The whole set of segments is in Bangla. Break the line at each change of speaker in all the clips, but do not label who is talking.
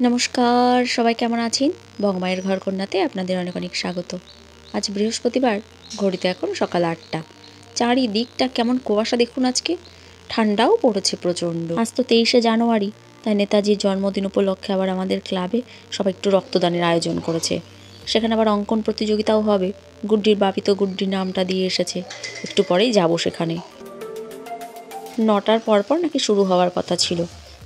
নমস্কার, সবাই কেমন আছেন? বঙ্গমায়ের ঘর কন্যাতে আপনাদের অনেক অনেক স্বাগত। আজ বৃহস্পতিবার, ঘড়িতে এখন সকাল ৮টা। চারিদিকটা কেমন কুয়াশা দেখুন আজকে, ঠান্ডাও পড়েছে প্রচণ্ড। আজ তো 23শে জানুয়ারি, তাই নেতাজির জন্মদিন উপলক্ষে আবার আমাদের ক্লাবে সবাই একটু রক্তদানের আয়োজন করেছে। সেখানে আবার অঙ্কন প্রতিযোগিতাও হবে। গুড্ডির বাপি তো গুড্ডির নামটা দিয়ে এসেছে, একটু পরেই যাব সেখানে। 9টার পরপর নাকি শুরু হওয়ার কথা ছিল,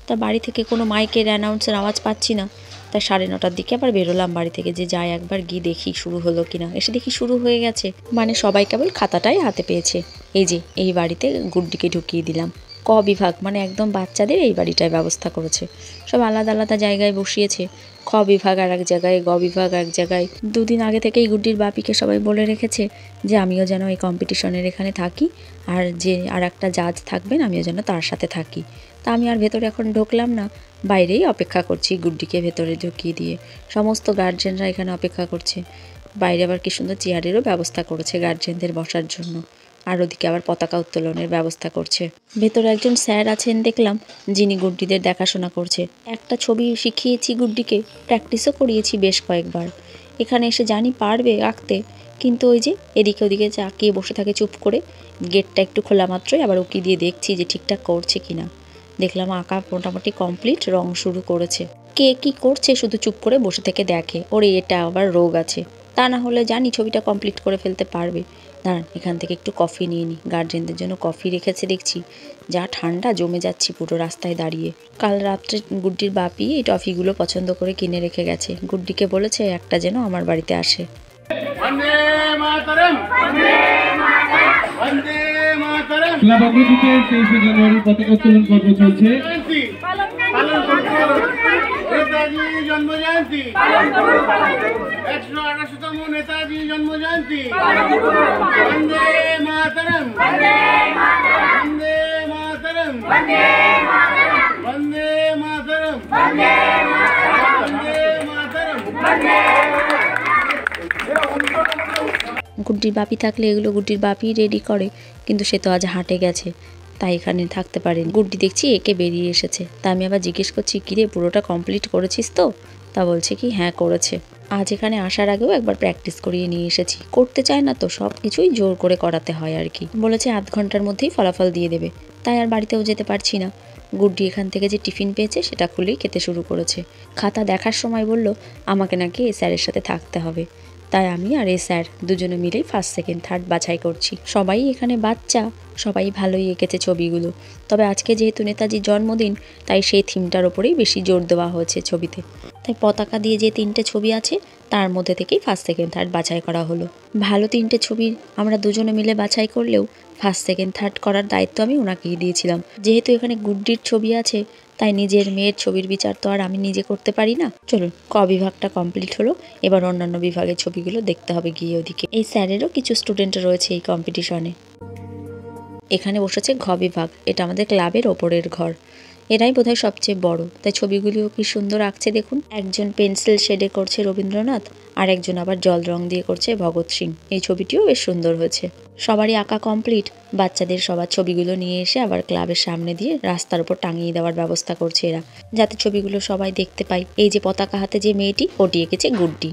তা বাড়ি থেকে কোনো মাইকের অ্যানাউন্সের আওয়াজ পাচ্ছি না, তাই 9:30টার দিকে আবার বেরোলাম বাড়ি থেকে, যে যাই একবার গিয়ে দেখি শুরু হলো কিনা। এসে দেখি শুরু হয়ে গেছে, মানে সবাই কেবল খাতাটাই হাতে পেয়েছে। এই যে এই বাড়িতে গুড্ডিকে ঢুকিয়ে দিলাম। ক বিভাগ মানে একদম বাচ্চাদের এই বাড়িটায় ব্যবস্থা করেছে, সব আলাদা আলাদা জায়গায় বসিয়েছে। খ বিভাগ আর এক জায়গায়, গ বিভাগ এক জায়গায়। দুদিন আগে থেকেই গুড্ডির বাপিকে সবাই বলে রেখেছে যে আমিও যেন এই কম্পিটিশনের এখানে থাকি, আর যে আর একটা জাজ থাকবেন আমিও যেন তার সাথে থাকি। তা আমি আর ভেতরে এখন ঢুকলাম না, বাইরেই অপেক্ষা করছি গুড্ডিকে ভেতরে ঢুকিয়ে দিয়ে। সমস্ত গার্জেনরা এখানে অপেক্ষা করছে। বাইরে আবার কি সুন্দর চেয়ারেরও ব্যবস্থা করেছে গার্জেনদের বসার জন্য, আর ওদিকে আবার পতাকা উত্তোলনের ব্যবস্থা করছে। ভেতরে একজন স্যার আছেন দেখলাম, যিনি গুড্ডিদের দেখাশোনা করছে। একটা ছবি শিখিয়েছি গুড্ডিকে, প্র্যাকটিসও করিয়েছি বেশ কয়েকবার। এখানে এসে জানি পারবে আঁকতে, কিন্তু ওই যে এদিকে ওদিকে চাকিয়ে বসে থাকে চুপ করে। গেটটা একটু খোলা মাত্রই আবার উকি দিয়ে দেখছি যে ঠিকঠাক করছে কিনা। দেখলাম আঁকা মোটামুটি কমপ্লিট, রং শুরু করেছে। কে কি করছে শুধু চুপ করে বসে থেকে দেখে, ওর এটা আবার রোগ আছে। তা না হলে জানি ছবিটা কমপ্লিট করে ফেলতে পারবে। দাঁড়ান, এখান থেকে একটু কফি নিয়ে নিই। গার্জেনদের জন্য কফি রেখেছে দেখছি, যা ঠান্ডা, জমে যাচ্ছি পুরো রাস্তায় দাঁড়িয়ে। কাল রাত্রে গুড্ডির বাপি এই টফিগুলো পছন্দ করে কিনে রেখে গেছে। গুড্ডিকে বলেছে একটা যেন আমার বাড়িতে আসে।
ক্লাব অগ্রদীপে 23শে জানুয়ারি পতাকা উত্তোলন পর্ব চলছে।
নেতাজি জন্ম জয়ন্তী, 168তম নেতাজি জন্ম জয়ন্তী। বন্দে মাতরম, বন্দে মাতরম, বন্দে মাতরম, বন্দে মাতরম।
গুড্ডির বাপি থাকলে এগুলো গুড্ডির বাপি রেডি করে, কিন্তু সে তো আজ হাটে গেছে, তাই এখানে থাকতে পারেনি। গুড্ডি দেখছি একে বেরিয়ে এসেছে, তা আমি আবার জিজ্ঞেস করছি, কিরে পুরোটা কমপ্লিট করেছিস তো? তা বলছে কি হ্যাঁ করেছে। আজ এখানে আসার আগেও একবার প্র্যাকটিস করিয়ে নিয়ে এসেছি। করতে চায় না তো, সব কিছুই জোর করে করাতে হয় আর কি। বলেছে আধ ঘন্টার মধ্যেই ফলাফল দিয়ে দেবে, তাই আর বাড়িতেও যেতে পারছি না। গুড্ডি এখান থেকে যে টিফিন পেয়েছে সেটা খুলেই খেতে শুরু করেছে। খাতা দেখার সময় বলল আমাকে নাকি এই স্যারের সাথে থাকতে হবে, তাই আমি আর এ স্যার দুজনে মিলেই ফার্স্ট সেকেন্ড থার্ড বাছাই করছি। সবাই এখানে বাচ্চা, সবাই ভালোই এঁকেছে ছবিগুলো। তবে আজকে যেহেতু নেতাজির জন্মদিন, তাই সেই থিমটার ওপরেই বেশি জোর দেওয়া হয়েছে ছবিতে। তাই পতাকা দিয়ে যে 3টে ছবি আছে তার মধ্যে থেকেই ফার্স্ট সেকেন্ড থার্ড বাছাই করা হলো। ভালো 3টে ছবি আমরা দুজনে মিলে বাছাই করলেও ফার্স্ট সেকেন্ড থার্ড করার দায়িত্ব আমি ওনাকেই দিয়েছিলাম। যেহেতু এখানে গুড্ডির ছবি আছে, তাই নিজের মেয়ের ছবির বিচার তো আর আমি নিজে করতে পারি না। চলুন, ক বিভাগটা কমপ্লিট হলো, এবার অন্যান্য বিভাগের ছবিগুলো দেখতে হবে গিয়ে ওদিকে। এই স্যারেরও কিছু স্টুডেন্ট রয়েছে এই কম্পিটিশনে। এখানে বসেছে ঘ বিভাগ, এটা আমাদের ক্লাবের ওপরের ঘর। এরাই বোধহয় সবচেয়ে বড়, তাই ছবিগুলিও কি সুন্দর আঁকছে দেখুন। একজন পেন্সিল শেডে করছে রবীন্দ্রনাথ, আর একজন আবার জল রং দিয়ে করছে ভগৎ সিং। এই ছবিটিও বেশ সুন্দর হয়েছে। সবারই আঁকা কমপ্লিট। বাচ্চাদের সবার ছবিগুলো নিয়ে এসে আবার ক্লাবের সামনে দিয়ে রাস্তার উপর টাঙিয়ে দেওয়ার ব্যবস্থা করছে এরা, যাতে ছবিগুলো সবাই দেখতে পায়। এই যে পতাকা হাতে যে মেয়েটি, ওটি এঁকেছে গুড্ডি।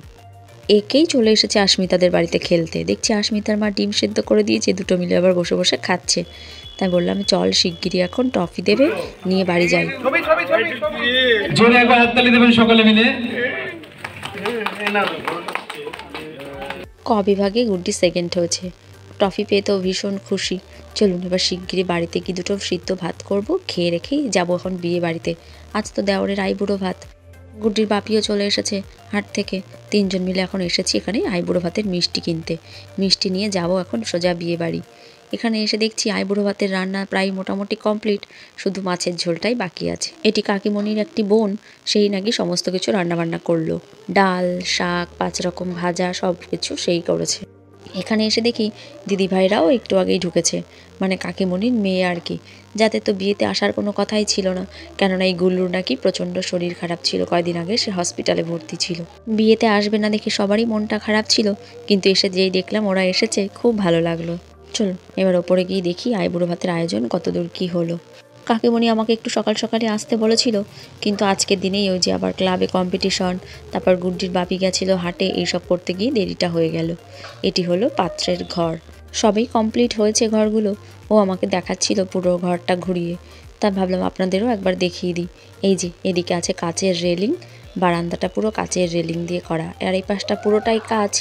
একেই চলে এসেছে আস্মিতাদের বাড়িতে খেলতে। দেখছি আস্মিতার মা ডিম সেদ্ধ করে দিয়েছে, দুটো মিলে আবার বসে বসে খাচ্ছে। তাই বললাম চল শিগগিরই এখন টফি দেবে, নিয়ে বাড়ি যাই।
জোরে একবার হাততালি দেবেন সকলে মিলে।
ক বিভাগে গুড্ডি সেকেন্ড হয়েছে, ট্রফি পেয়ে তো ভীষণ খুশি। চলুন এবার শিগগিরই বাড়িতে কি দুটো সিদ্ধ ভাত করব, খেয়ে রেখেই যাবো এখন বিয়ে বাড়িতে। আজ তো দেওরের আইবুড়ো ভাত। গুড্ডির বাপিও চলে এসেছে হাট থেকে। 3জন মিলে এখন এসেছি এখানে আইবুড়ো ভাতের মিষ্টি কিনতে। মিষ্টি নিয়ে যাব এখন সোজা বিয়ে বাড়ি। এখানে এসে দেখছি আইবুড়ো ভাতের রান্না প্রায় মোটামুটি কমপ্লিট, শুধু মাছের ঝোলটাই বাকি আছে। এটি কাকিমণির একটি বোন, সেই নাকি সমস্ত কিছু রান্নাবান্না করলো। ডাল, শাক, 5 রকম ভাজা, সব কিছু সেই করেছে। এখানে এসে দেখি দিদিভাইরাও একটু আগেই ঢুকেছে, মানে কাকিমণির মেয়ে আর কি। যাতে তো বিয়েতে আসার কোনো কথাই ছিল না, কেননা এই গুল্লুর নাকি প্রচণ্ড শরীর খারাপ ছিল। কয়দিন আগে সে হসপিটালে ভর্তি ছিল। বিয়েতে আসবে না দেখে সবারই মনটা খারাপ ছিল, কিন্তু এসে যেই দেখলাম ওরা এসেছে, খুব ভালো লাগলো। চলুন এবার ওপরে গিয়ে দেখি আইবুড়ো ভাতের আয়োজন কতদূর কি হলো। কাকিমণি আমাকে একটু সকাল সকালে আসতে বলেছিল, কিন্তু আজকের দিনেই ওই যে আবার ক্লাবে কম্পিটিশন, তারপর গুড্ডির বাপি গেছিলো হাটে, এইসব করতে গিয়ে দেরিটা হয়ে গেল। এটি হলো পাত্রের ঘর, সবই কমপ্লিট হয়েছে ঘরগুলো। ও আমাকে দেখাচ্ছিল পুরো ঘরটা ঘুরিয়ে, তা ভাবলাম আপনাদেরও একবার দেখিয়ে দিই। এই যে এদিকে আছে কাচের রেলিং, বারান্দাটা পুরো কাচের রেলিং দিয়ে করা, আর এই পাশটা পুরোটাই কাচ,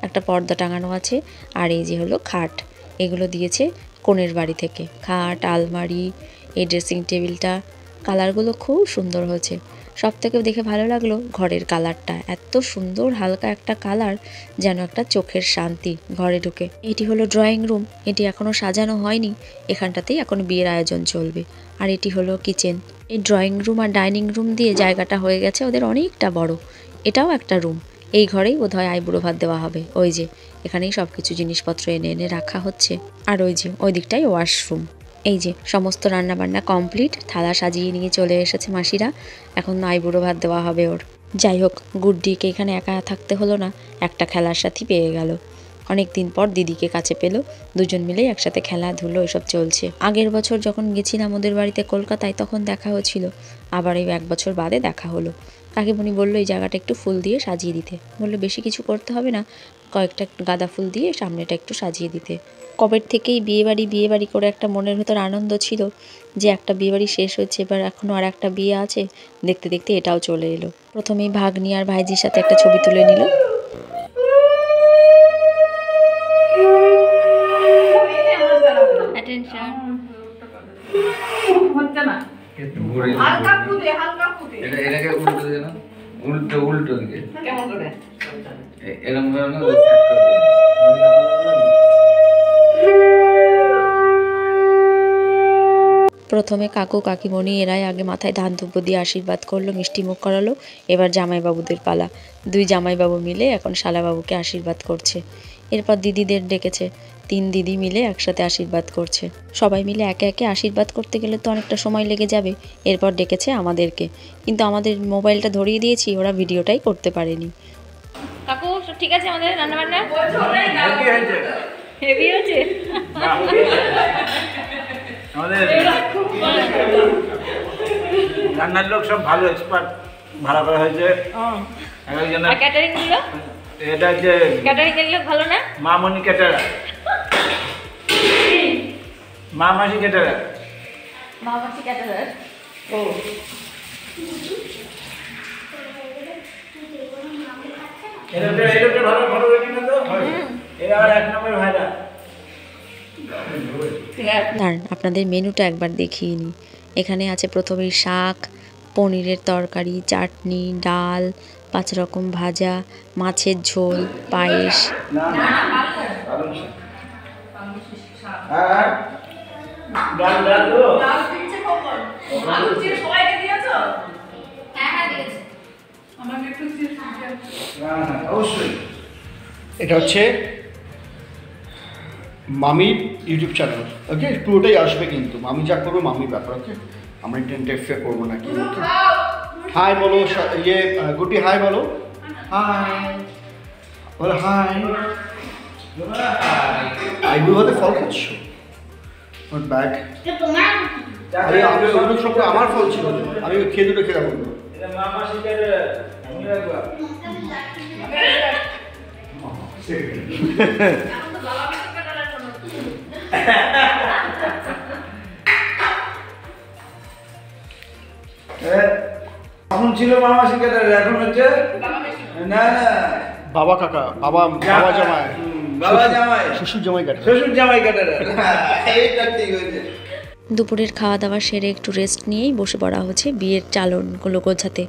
একটা পর্দা টাঙানো আছে। আর এই যে হলো খাট, এগুলো দিয়েছে কনের বাড়ি থেকে। খাট, আলমারি, এই ড্রেসিং টেবিলটা, কালারগুলো খুব সুন্দর হয়েছে। সব থেকে দেখে ভালো লাগলো ঘরের কালারটা, এত সুন্দর হালকা একটা কালার, যেন একটা চোখের শান্তি ঘরে ঢুকে। এটি হলো ড্রয়িং রুম, এটি এখনও সাজানো হয়নি, এখানটাতেই এখন বিয়ের আয়োজন চলবে। আর এটি হলো কিচেন। এই ড্রয়িং রুম আর ডাইনিং রুম দিয়ে জায়গাটা হয়ে গেছে ওদের অনেকটা বড়। এটাও একটা রুম, এই ঘরেই বোধহয় আইবুড়ো ভাত দেওয়া হবে। ওই যে এখানেই সব কিছু জিনিসপত্র এনে এনে রাখা হচ্ছে। আর ওই যে ওই দিকটাই ওয়াশরুম। এই যে সমস্ত রান্নাবান্না কমপ্লিট, থালা সাজিয়ে নিয়ে চলে এসেছে মাসিরা, এখন আইবুড়ো ভাত দেওয়া হবে ওর। যাই হোক, গুড্ডিকে এখানে একা থাকতে হলো না, একটা খেলার সাথী পেয়ে গেল। অনেক দিন পর দিদিকে কাছে পেল, দুজন মিলেই একসাথে খেলাধুলো এসব চলছে। আগের বছর যখন গেছিলাম ওদের বাড়িতে কলকাতায়, তখন দেখা হয়েছিল, আবার এই 1 বছর বাদে দেখা হলো। কাকিমণি বললো এই জায়গাটা একটু ফুল দিয়ে সাজিয়ে দিতে, বললো বেশি কিছু করতে হবে না, কয়েকটা গাঁদা ফুল দিয়ে সামনেটা একটু সাজিয়ে দিতে। কবের থেকেই বিয়েবাড়ি করে একটা মনের ভেতর আনন্দ ছিল যে একটা বিয়েবাড়ি শেষ হচ্ছে, এবার এখনও আর একটা বিয়ে আছে। দেখতে দেখতে এটাও চলে এলো। প্রথমেই ভাগ্নি আর ভাইজির সাথে একটা ছবি তুলে নিল।
এটাকে উল্টো দিকে না, উল্টো দিকে কেমন করে এরকম ভাবে না।
প্রথমে কাকু কাকিমণি এরাই আগে মাথায় ধান ধুপো দিয়ে আশীর্বাদ করলো, মিষ্টি মুখ করালো। এবার জামাইবাবুদের পালা, 2 জামাইবাবু মিলে এখন শালাবাবুকে আশীর্বাদ করছে। এরপর দিদিদের ডেকেছে, 3 দিদি মিলে একসাথে আশীর্বাদ করছে। সবাই মিলে একে একে আশীর্বাদ করতে গেলে তো অনেকটা সময় লেগে যাবে। এরপর ডেকেছে আমাদেরকে, কিন্তু আমাদের মোবাইলটা ধরিয়ে দিয়েছি, ওরা ভিডিওটাই করতে পারেনি। কাকু সব ঠিক আছে? আমাদের রান্নাবান্না হেভি হয়েছে।
আমাদের রান্নার লোক সব ভালো এক্সপার্ট ভাড়া করা হয়েছে।
ক্যাটারিং গুলো,
এটা হচ্ছে
ক্যাটারিং এর লোক ভালো না?
মামনি ক্যাটারার, মামাসি ক্যাটারার,
মামাসি ক্যাটারার। ও
এটা ভালো ভালো হয়েছে না তো? এটা আর 1 নম্বর ভাইরা।
দাঁড়ান আপনাদের মেনুটা একবার দেখিয়ে নিই। এখানে আছে প্রথমেই শাক, পনিরের তরকারি, চাটনি, ডাল, 5 রকম ভাজা, মাছের ঝোল, পায়েস।
ডাল ডাল তো অবশ্যই।
এটা হচ্ছে মামির ইউটিউব চ্যানেল, ওকে? পুরোটাই আসবে কিন্তু, মামি যা করবো মামির ব্যাপার, ওকে? আমরা ইন্টারফেয়ার করবো না কি। হাই বলো, ইয়ে গুটি হাই বলো, হাই বলো, হাই। আইবুড়ো হাতে ফল খাচ্ছ, নট ব্যাড। আমি ওগুলো সব আমার ফল ছিল, আমি খেয়ে দুটো খেয়ে বলবো।
এটা মামাসি ক্যাটারার, আমি রাখবা। এখন ছিল মামাসি ক্যাটারার, এখন হচ্ছে না না
বাবা কাকা, বাবা বাবা জামাই,
বাবা জামাই,
শ্বশুর জামাই কাটা।
শ্বশুর জামাই ক্যাটারার। এইটা ঠিক হয়েছে।
দুপুরের খাওয়া দাওয়া সেরে একটু রেস্ট নিয়েই বসে পড়া হচ্ছে বিয়ের চালনগুলো গোছাতে।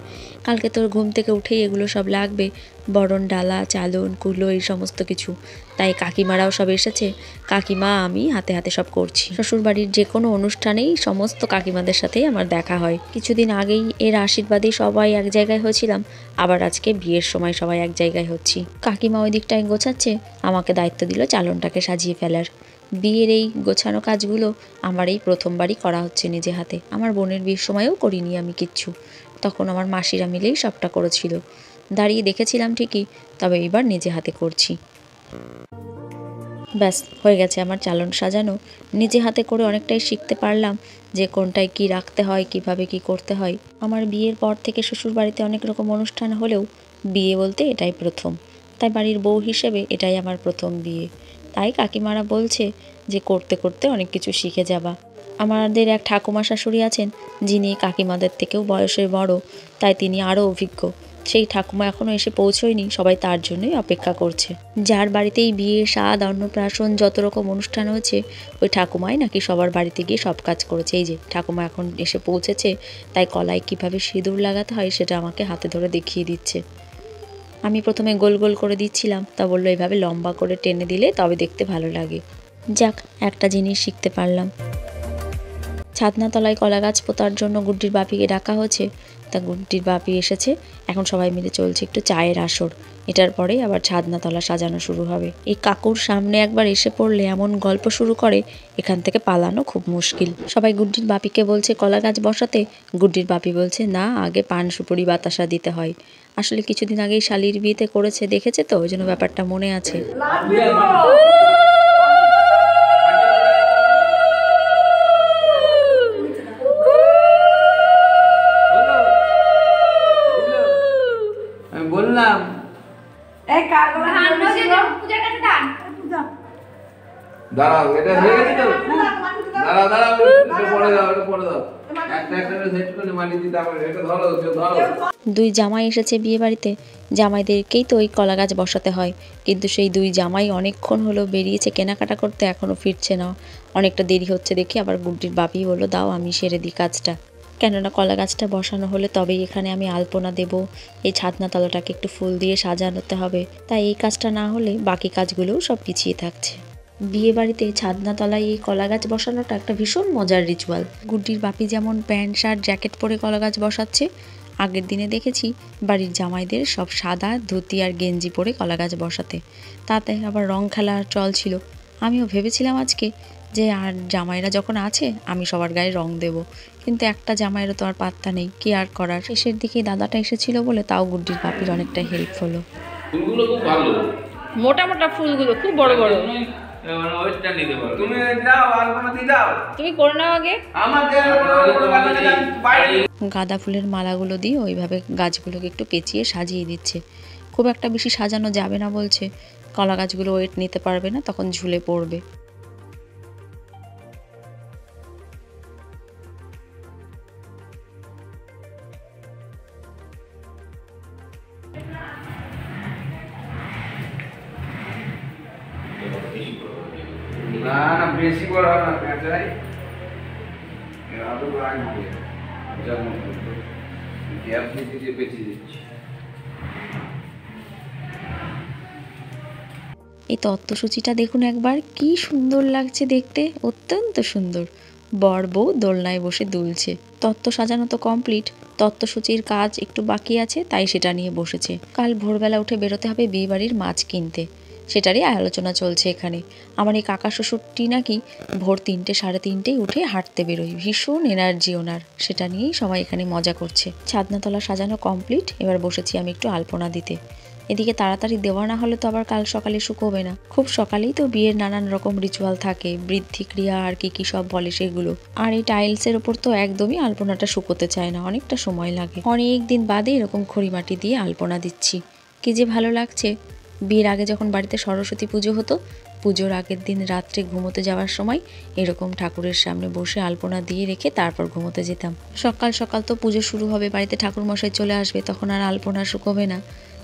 কালকে তোর ঘুম থেকে উঠেই এগুলো সব লাগবে, বরণ ডালা, চালন, কুলো, এই সমস্ত কিছু। তাই কাকিমারাও সব এসেছে, কাকিমা আমি হাতে হাতে সব করছি। শ্বশুরবাড়ির যে কোনো অনুষ্ঠানেই সমস্ত কাকিমাদের সাথেই আমার দেখা হয়। কিছুদিন আগেই এর আশীর্বাদেই সবাই এক জায়গায় হয়েছিলাম, আবার আজকে বিয়ের সময় সবাই এক জায়গায় হচ্ছি। কাকিমা ওই দিকটায় গোছাচ্ছে, আমাকে দায়িত্ব দিল চালনটাকে সাজিয়ে ফেলার। বিয়ের এই গোছানো কাজগুলো আমার এই প্রথমবারই করা হচ্ছে নিজে হাতে। আমার বোনের বিয়ের সময়ও করিনি আমি কিচ্ছু, তখন আমার মাসিরা মিলেই সবটা করেছিল। দাঁড়িয়ে দেখেছিলাম ঠিকই, তবে এবার নিজে হাতে করছি। ব্যাস হয়ে গেছে আমার চালন সাজানো। নিজে হাতে করে অনেকটাই শিখতে পারলাম যে কোনটায় কি রাখতে হয়, কিভাবে কি করতে হয়। আমার বিয়ের পর থেকে শ্বশুর বাড়িতে অনেক রকম অনুষ্ঠান হলেও বিয়ে বলতে এটাই প্রথম। তাই বাড়ির বউ হিসেবে এটাই আমার প্রথম বিয়ে। তাই কাকিমারা বলছে যে করতে করতে অনেক কিছু শিখে যাবা। আমাদের এক ঠাকুমা শাশুড়ি আছেন যিনি কাকিমাদের থেকেও বয়সে বড়, তাই তিনি আরও অভিজ্ঞ। সেই ঠাকুমা এখনও এসে পৌঁছয়নি, সবাই তার জন্যই অপেক্ষা করছে। যার বাড়িতেই বিয়ে, স্বাদ, অন্নপ্রাশন যত রকম অনুষ্ঠান হয়েছে ওই ঠাকুমাই নাকি সবার বাড়িতে গিয়ে সব কাজ করেছে। এই যে ঠাকুমা এখন এসে পৌঁছেছে, তাই কলায় কিভাবে সিঁদুর লাগাতে হয় সেটা আমাকে হাতে ধরে দেখিয়ে দিচ্ছে। আমি প্রথমে গোল গোল করে দিচ্ছিলাম, তা বললো এভাবে লম্বা করে টেনে দিলে তবে দেখতে ভালো লাগে। যাক, একটা জিনিস শিখতে পারলাম। ছাদনাতলায় কলা গাছ পোতার জন্য গুড্ডির বাপিকে ডাকা হয়েছে, তা গুড্ডির বাপি এসেছে। এখন সবাই মিলে চলছে একটু চায়ের আসর। এটার পরেই আবার ছাদনাতলা সাজানো শুরু হবে। এই কাকুর সামনে একবার এসে পড়লে এমন গল্প শুরু করে, এখান থেকে পালানো খুব মুশকিল। সবাই গুড্ডির বাপিকে বলছে কলা গাছ বসাতে, গুড্ডির বাপি বলছে না, আগে পান সুপুরি বাতাসা দিতে হয়। আসলে কিছুদিন আগেই শালির বিয়েতে করেছে, দেখেছে তো, ওই জন্য ব্যাপারটা মনে আছে।
আমি বললাম দাঁড়াও, এটা হয়ে গেছে তো, দাঁড়াও দাঁড়াও, এটা পরে দাও, এটা পরে দাও, একটা একটা সেট করে মাটি দিতে হবে, এটা ধরো ধরো।
দুই জামাই এসেছে বিয়ে বাড়িতে, জামাইদেরকেই তো ওই কলা গাছ বসাতে হয়, কিন্তু সেই দুই জামাই অনেকক্ষণ হলো বেরিয়েছে কেনাকাটা করতে, এখনও ফিরছে না। অনেকটা দেরি হচ্ছে দেখি আবার গুড্ডির বাপি বললো দাও আমি সেরে দিই কাজটা, কেননা কলা গাছটা বসানো হলে তবেই এখানে আমি আলপনা দেব, এই ছাদনাতলাটাকে একটু ফুল দিয়ে সাজানোতে হবে। তাই এই কাজটা না হলে বাকি কাজগুলোও সব পিছিয়ে থাকছে। বিয়ে বাড়িতে ছাদনাতলায় এই কলা গাছ বসানোটা একটা ভীষণ মজার রিচুয়াল। গুড্ডির বাপি যেমন প্যান্ট শার্ট জ্যাকেট পরে কলা গাছ বসাচ্ছে, আগের দিনে দেখেছি বাড়ির জামাইদের সব সাদা ধুতি আর গেঞ্জি পরে কলা গাছ বসাতে, তাতে আবার রং খেলা চল ছিল। আমিও ভেবেছিলাম আজকে যে আর জামাইরা যখন আছে আমি সবার গায়ে রং দেব, কিন্তু একটা জামাইয়েরও তো আর পাত্তা নেই, কি আর করার। শেষের দিকে দাদাটা এসেছিল বলে তাও গুড্ডির বাপির অনেকটা হেল্প হলো।
ফুলগুলো খুব ভালো,
মোটা মোটা ফুলগুলো খুব বড় বড়।
ওইটা নিতে পারো তুমি, দাও আলপনা দিয়ে দাও,
তুমি করে নাও আগে।
আমাদের বাইরে
গাঁদা ফুলের মালাগুলো দিয়ে ওইভাবে গাছগুলোকে একটু পেঁচিয়ে সাজিয়ে দিচ্ছে। খুব একটা বেশি সাজানো যাবে না বলছে, কলা গাছগুলো ওয়েট নিতে পারবে না, তখন ঝুলে পড়বে।
না না বেশি বড় হবে না, পেঁচাই আরো রাগ হবে, যেমন গ্যাপ দিতে দিয়ে পেঁচিয়ে দিচ্ছি।
এই তত্ত্বসূচিটা দেখুন একবার, কি সুন্দর লাগছে দেখতে, অত্যন্ত সুন্দর। বর বউ দোলনায় বসে দুলছে। তত্ত্ব সাজানো তো কমপ্লিট, তত্ত্বসূচির কাজ একটু বাকি আছে, তাই সেটা নিয়ে বসেছে। কাল ভোরবেলা উঠে বেরোতে হবে বিয়ে বাড়ির মাছ কিনতে, সেটারই আলোচনা চলছে এখানে। আমার এই কাকা শ্বশুরটি নাকি ভোর 3টে সাড়ে 3টেই উঠে হাঁটতে বেরোয়, ভীষণ এনার্জি ওনার, সেটা নিয়েই সবাই এখানে মজা করছে। ছাদনাতলা সাজানো কমপ্লিট, এবার বসেছি আমি একটু আলপনা দিতে। এদিকে তাড়াতাড়ি দেওয়া না হলে তো আবার কাল সকালে শুকোবে না। খুব সকালেই তো বিয়ের নানান রকম রিচুয়াল থাকে, বৃদ্ধি ক্রিয়া আর কি সব বলে সেগুলো। আর এই টাইলসের ওপর তো একদমই আলপনাটা শুকোতে চায় না, অনেকটা সময় লাগে। অনেক দিন বাদে এরকম খড়িমাটি দিয়ে আলপনা দিচ্ছি, কি যে ভালো লাগছে। বিয়ের আগে যখন বাড়িতে সরস্বতী পুজো হতো, পুজোর আগের দিন রাত্রে ঘুমোতে যাওয়ার সময় এরকম ঠাকুরের সামনে বসে আলপনা দিয়ে রেখে তারপর ঘুমোতে যেতাম। সকাল সকাল তো পুজো শুরু হবে, বাড়িতে ঠাকুরমশাই চলে আসবে, তখন আর আলপনা শুকোবে না,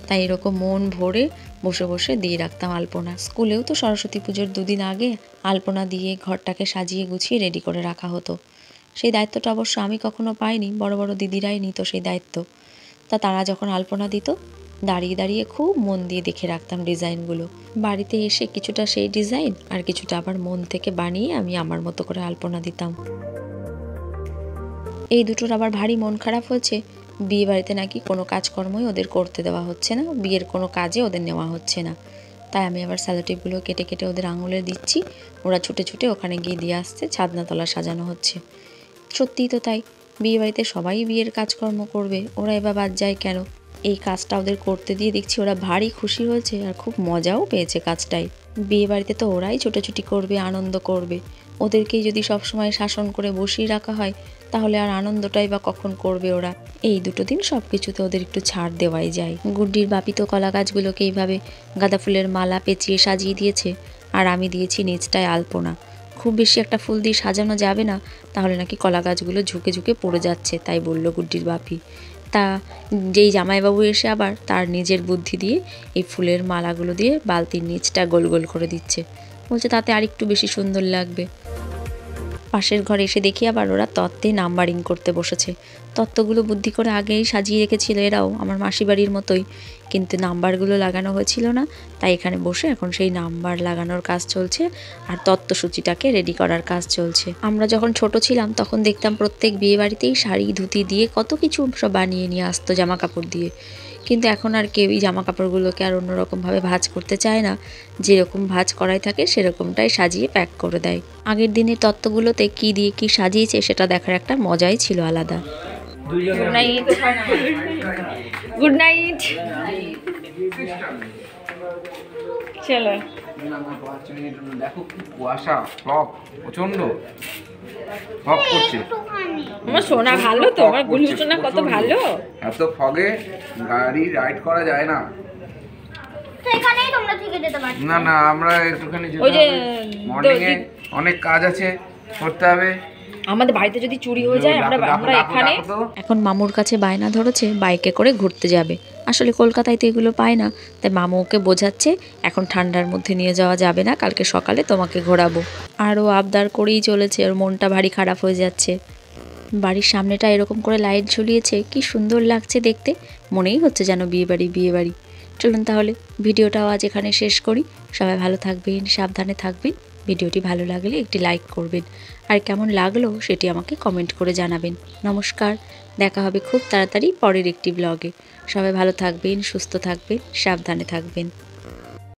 তাই এরকম মন ভরে বসে বসে দিয়ে রাখতাম আলপনা। স্কুলেও তো সরস্বতী পুজোর 2 দিন আগে আলপনা দিয়ে ঘরটাকে সাজিয়ে গুছিয়ে রেডি করে রাখা হতো। সেই দায়িত্বটা অবশ্য আমি কখনো পাইনি, বড় বড় দিদিরাই নিত সেই দায়িত্ব। তা তারা যখন আলপনা দিত দাঁড়িয়ে দাঁড়িয়ে খুব মন দিয়ে দেখে রাখতাম ডিজাইনগুলো। বাড়িতে এসে কিছুটা সেই ডিজাইন আর কিছুটা আবার মন থেকে বানিয়ে আমি আমার মতো করে আলপনা দিতাম। এই দুটোর আবার ভারী মন খারাপ হয়েছে, বিয়ে বাড়িতে নাকি কোনো কাজকর্মই ওদের করতে দেওয়া হচ্ছে না, বিয়ের কোনো কাজে ওদের নেওয়া হচ্ছে না। তাই আমি আবার স্যালোটেপগুলো কেটে কেটে ওদের আঙুলে দিচ্ছি, ওরা ছুটে ছুটে ওখানে গিয়ে দিয়ে আসছে, ছাদনাতলা সাজানো হচ্ছে। সত্যিই তো তাই, বিয়ে বাড়িতে সবাই বিয়ের কাজকর্ম করবে, ওরা এবার বাদ যায় কেন? এই কাজটা ওদের করতে দিয়ে দেখছি ওরা ভারী খুশি হয়েছে আর খুব মজাও পেয়েছে কাজটাই। বিয়ে বাড়িতে তো ওরাই ছোটাছুটি করবে, আনন্দ করবে, ওদেরকেই যদি সবসময় শাসন করে বসিয়ে রাখা হয় তাহলে আর আনন্দটাই বা কখন করবে ওরা। এই দুটো দিন সব কিছুতে ওদের একটু ছাড় দেওয়াই যায়। গুড্ডির বাপি তো কলা গাছগুলোকে এইভাবে গাঁদা ফুলের মালা পেঁচিয়ে সাজিয়ে দিয়েছে, আর আমি দিয়েছি নিচটায় আলপনা। খুব বেশি একটা ফুল দিয়ে সাজানো যাবে না, তাহলে নাকি কলা গাছগুলো ঝুঁকে ঝুঁকে পড়ে যাচ্ছে, তাই বলল গুড্ডির বাপি। তা যেই জামাইবাবু এসে আবার তার নিজের বুদ্ধি দিয়ে এই ফুলের মালাগুলো দিয়ে বালতির নিচটা গোল গোল করে দিচ্ছে, বলছে তাতে আর একটু বেশি সুন্দর লাগবে। পাশের ঘরে এসে দেখি আবার ওরা তত্ত্বে নাম্বারিং করতে বসেছে। তত্ত্বগুলো বুদ্ধি করে আগেই সাজিয়ে রেখেছিল এরাও, আমার মাসি বাড়ির মতোই, কিন্তু নাম্বারগুলো লাগানো হয়েছিল না, তাই এখানে বসে এখন সেই নাম্বার লাগানোর কাজ চলছে আর তত্ত্বসূচিটাকে রেডি করার কাজ চলছে। আমরা যখন ছোট ছিলাম তখন দেখতাম প্রত্যেক বিয়ে বাড়িতেই শাড়ি ধুতি দিয়ে কত কিছু সব বানিয়ে নিয়ে আসতো জামা কাপড় দিয়ে, কিন্তু এখন আর কেউই জামা কাপড়গুলোকে আর অন্যরকমভাবে ভাঁজ করতে চায় না, যেরকম ভাঁজ করাই থাকে সেরকমটাই সাজিয়ে প্যাক করে দেয়। আগের দিনের তত্ত্বগুলোতে কী দিয়ে কী সাজিয়েছে সেটা দেখার একটা মজাই ছিল আলাদা।
Good night. Good night. চলো।
দেখো কি কুয়াশা, ফগ প্রচন্ড ফগ করছে।
আমার সোনা ভালো তো, আমার গুলু সোনা কত ভালো।
এত ফগে গাড়ি রাইড করা যায় না।
সেখানেই তোমরা থেকে যেতে পারো।
না না, আমরা একটুখানি
ওই যে
মর্নিং এ অনেক কাজ আছে, করতে হবে।
আমাদের বাড়িতে যদি চুরি হয়ে যায় আমরা এখানে।
এখন মামুর কাছে বায়না ধরেছে বাইকে করে ঘুরতে যাবে। আসলে কলকাতায় তো এগুলো পায় না, তাই মামু ওকে বোঝাচ্ছে এখন ঠান্ডার মধ্যে নিয়ে যাওয়া যাবে না, কালকে সকালে তোমাকে ঘোরাবো। আর ও আবদার করেই চলেছে, ওর মনটা ভারী খারাপ হয়ে যাচ্ছে। বাড়ির সামনেটা এরকম করে লাইট ঝুলিয়েছে, কি সুন্দর লাগছে দেখতে, মনেই হচ্ছে যেন বিয়ে বাড়ি। চলুন তাহলে ভিডিওটাও আজ এখানে শেষ করি। সবাই ভালো থাকবেন, সাবধানে থাকবেন। ভিডিওটি ভালো লাগলে একটি লাইক করবেন, আর কেমন লাগলো সেটি আমাকে কমেন্ট করে জানাবেন। নমস্কার, দেখা হবে খুব তাড়াতাড়ি পরের একটি ব্লগে। সবাই ভালো থাকবেন, সুস্থ থাকবেন, সাবধানে থাকবেন।